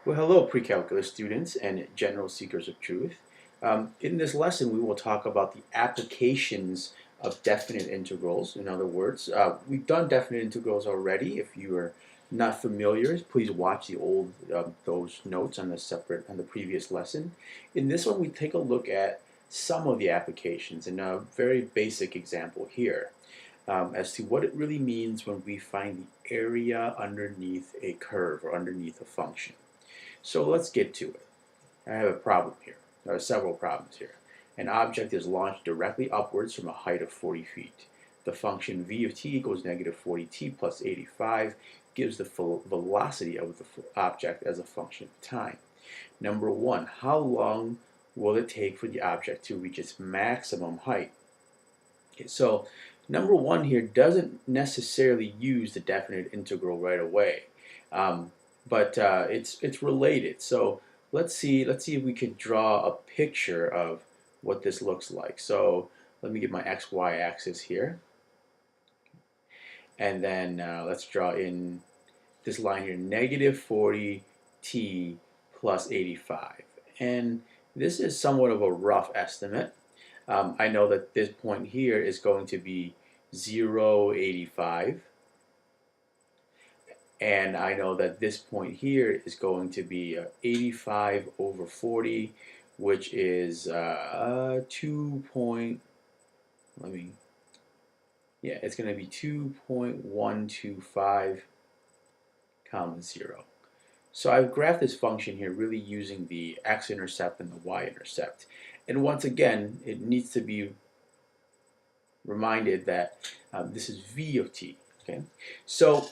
Well, hello, pre-calculus students and general seekers of truth. In this lesson, we will talk about the applications of definite integrals. In other words, we've done definite integrals already. If you are not familiar, please watch the old those notes on the previous lesson. In this one, we take a look at some of the applications and a very basic example here as to what it really means when we find the area underneath a curve or underneath a function. So let's get to it. I have a problem here. There are several problems here. An object is launched directly upwards from a height of 40 feet. The function v of t equals negative 40t plus 85 gives the velocity of the object as a function of time. Number one, how long will it take for the object to reach its maximum height? Okay, so number one here doesn't necessarily use the definite integral right away. Um, but it's related. So let's see if we could draw a picture of what this looks like. So let me get my XY axis here, and then let's draw in this line here, negative 40t plus 85. And this is somewhat of a rough estimate. I know that this point here is going to be 0.85. And I know that this point here is going to be 85 over 40, which is 2 point, it's going to be 2.125 comma 0. So I've graphed this function here really using the x-intercept and the y-intercept. And once again, it needs to be reminded that this is v of t. Okay, so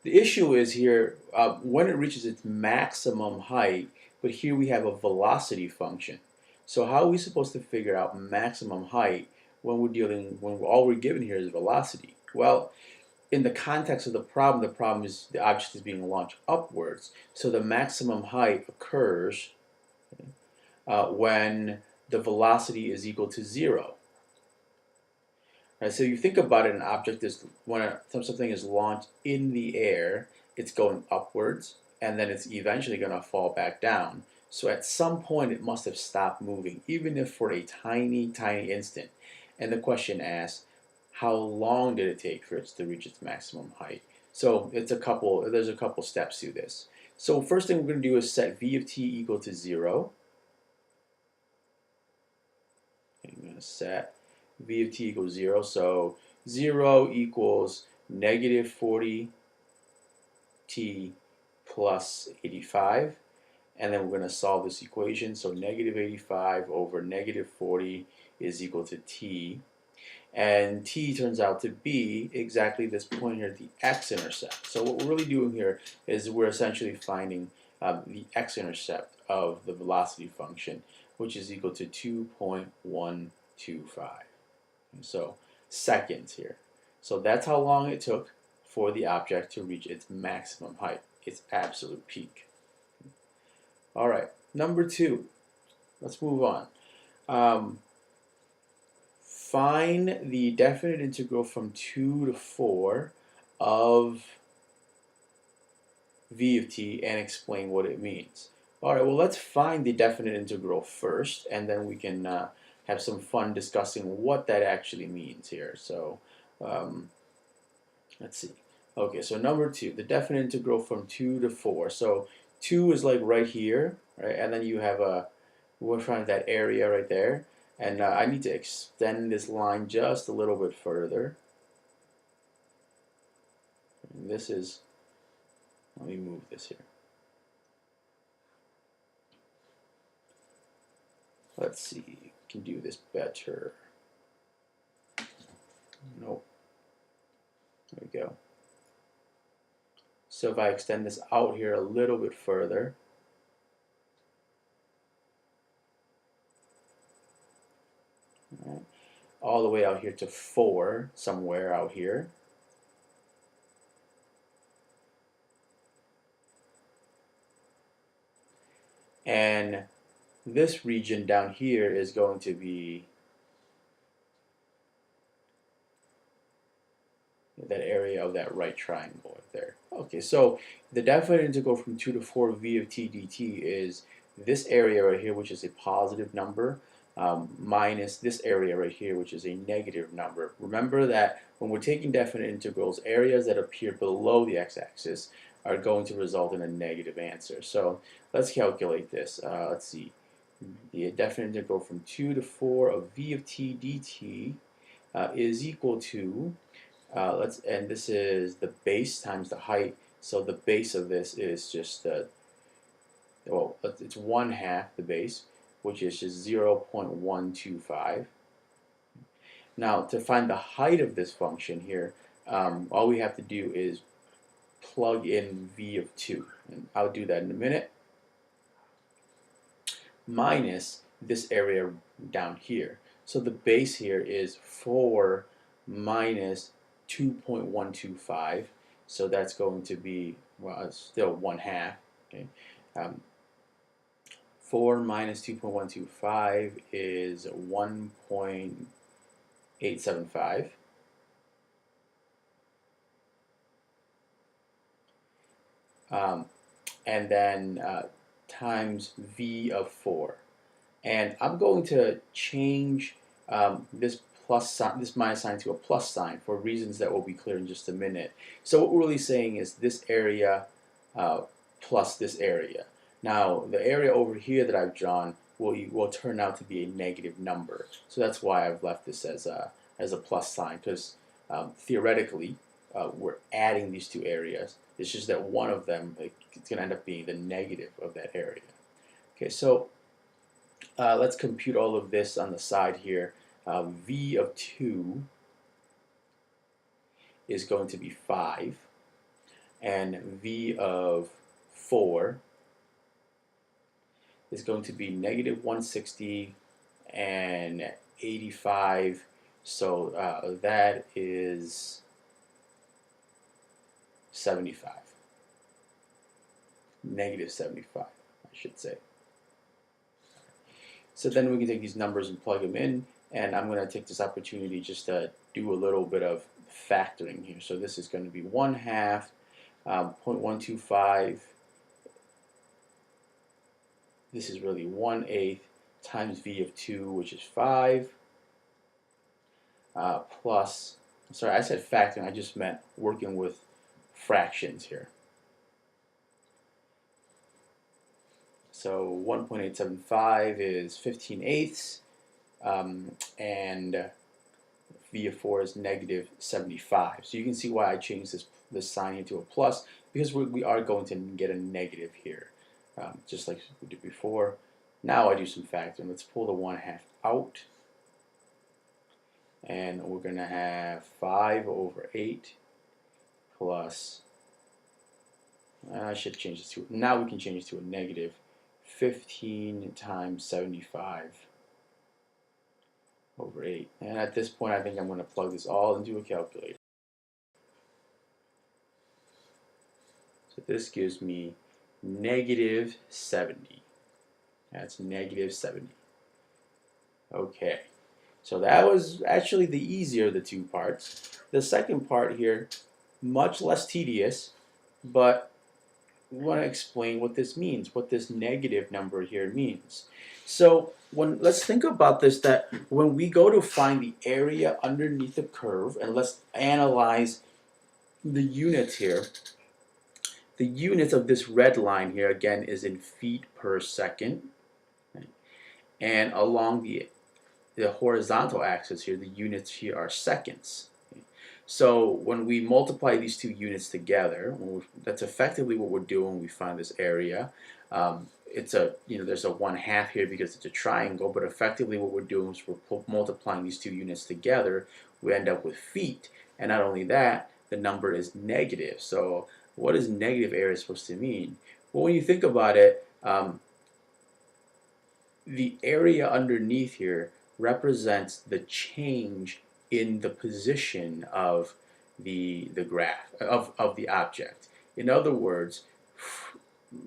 the issue is here when it reaches its maximum height, but here we have a velocity function. So how are we supposed to figure out maximum height when when all we're given here is velocity? Well, in the context of the problem is the object is being launched upwards. So the maximum height occurs when the velocity is equal to 0. Right, so you think about it, an object is when something is launched in the air, it's going upwards, and then it's eventually going to fall back down. So at some point, it must have stopped moving, even if for a tiny, tiny instant. And the question asks, how long did it take for it to reach its maximum height? So there's a couple steps to this. So first thing we're going to do is set v of t equal to 0. I'm going to set v of t equals 0. So 0 equals negative 40t plus 85. And then we're going to solve this equation. So negative 85 over negative 40 is equal to t. And t turns out to be exactly this point here, the x-intercept. So what we're really doing here is we're essentially finding the x-intercept of the velocity function, which is equal to 2.125. So seconds here. So that's how long it took for the object to reach its maximum height, its absolute peak. All right, number two. Let's move on. Find the definite integral from 2 to 4 of v of t and explain what it means. All right, well, let's find the definite integral first, and then we can have some fun discussing what that actually means here. So let's see. Okay, so number two, the definite integral from 2 to 4. So 2 is like right here, right? And then you have we'll find that area right there. And I need to extend this line just a little bit further. And this is, let me move this here. Let's see, can do this better. Nope. There we go. So if I extend this out here a little bit further, all the way out here to 4, somewhere out here. And this region down here is going to be that area of that right triangle right there. Okay. Okay, so the definite integral from 2 to 4 v of t dt is this area right here, which is a positive number, minus this area right here, which is a negative number. Remember that when we're taking definite integrals, areas that appear below the x-axis are going to result in a negative answer. So let's calculate this. Let's see. The definite integral from 2 to 4 of v of t dt is equal to, and this is the base times the height. So the base of this is just, well, it's 1/2 the base, which is just 0.125. Now, to find the height of this function here, all we have to do is plug in v of 2. And I'll do that in a minute. Minus this area down here. So the base here is 4 minus 2.125. So that's going to be, well, it's still 1/2. Okay. 4 minus 2.125 is 1.875. And then times v of 4. And I'm going to change this minus sign to a plus sign for reasons that will be clear in just a minute. So what we're really saying is this area plus this area. Now the area over here that I've drawn will turn out to be a negative number. So that's why I've left this as a plus sign, because theoretically we're adding these two areas. It's just that one of them it's going to end up being the negative of that area. Okay, so let's compute all of this on the side here. V of 2 is going to be 5, and V of 4 is going to be negative 160 and 85. So that is 75. Negative 75, I should say. So then we can take these numbers and plug them in, and I'm going to take this opportunity just to do a little bit of factoring here. So this is going to be 1/2, 0.125. This is really 1/8 times V of 2, which is 5, plus, sorry, I said factoring, I just meant working with fractions here. So 1.875 is 15/8, and V of 4 is negative 75. So you can see why I changed this sign into a plus, because we are going to get a negative here, just like we did before. Now I do some factoring. Let's pull the 1/2 out, and we're going to have 5/8 plus, I should change this to, now we can change this to a negative 15 times 75/8. And at this point, I think I'm going to plug this all into a calculator. So this gives me negative 70. That's negative 70. Okay, so that was actually the easier of the two parts. The second part here, much less tedious, but we want to explain what this means, what this negative number here means. So let's think about this, that when we go to find the area underneath the curve, and let's analyze the units here. The units of this red line here, again, is in feet per second. Right? And along the horizontal axis here, the units here are seconds. So when we multiply these two units together, that's effectively what we're doing when we find this area. It's a, there's a 1/2 here because it's a triangle, but effectively what we're doing is we're multiplying these two units together. We end up with feet, and not only that, the number is negative. So what is negative area supposed to mean? Well, when you think about it, the area underneath here represents the change in the position of the graph of the object. In other words,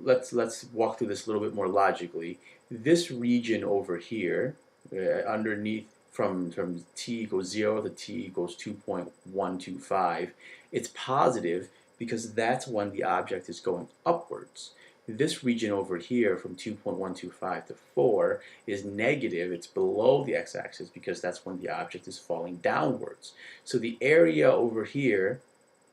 let's walk through this a little bit more logically. This region over here, underneath, from t equals 0 to t equals 2.125, it's positive because that's when the object is going upwards. This region over here from 2.125 to 4 is negative. It's below the x-axis because that's when the object is falling downwards. So the area over here,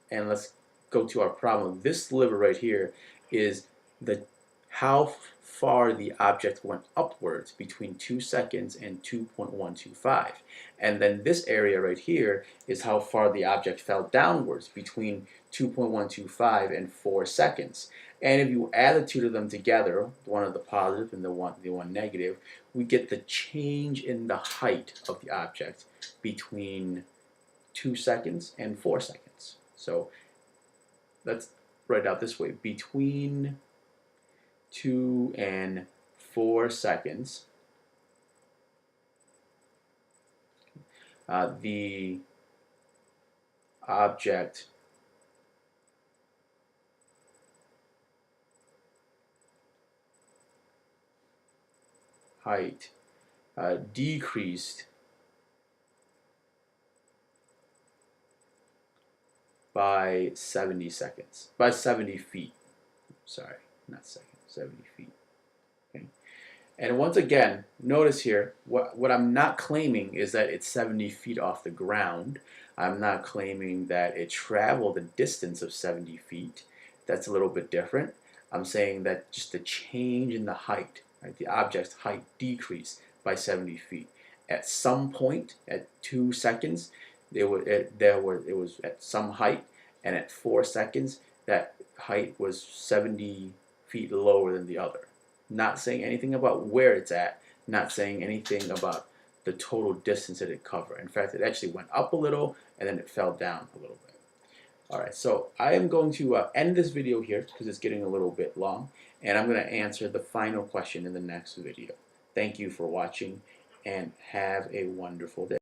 and let's go to our problem. This sliver right here is the how far the object went upwards between 2 seconds and 2.125. And then this area right here is how far the object fell downwards between 2.125 and 4 seconds. And if you add the two of them together, one of the positive and the one negative, we get the change in the height of the object between 2 seconds and 4 seconds. So let's write it out this way. Between 2 and 4 seconds, the object height decreased by 70 seconds, by 70 feet. Sorry, not seconds, 70 feet. Okay. And once again, notice here, what I'm not claiming is that it's 70 feet off the ground. I'm not claiming that it traveled a distance of 70 feet. That's a little bit different. I'm saying that just the change in the height, right, the object's height decreased by 70 feet. At some point, at 2 seconds, it was at some height, and at 4 seconds, that height was 70 feet lower than the other. Not saying anything about where it's at, not saying anything about the total distance that it covered. In fact, it actually went up a little and then it fell down a little bit. Alright, so I am going to end this video here because it's getting a little bit long, and I'm going to answer the final question in the next video. Thank you for watching and have a wonderful day.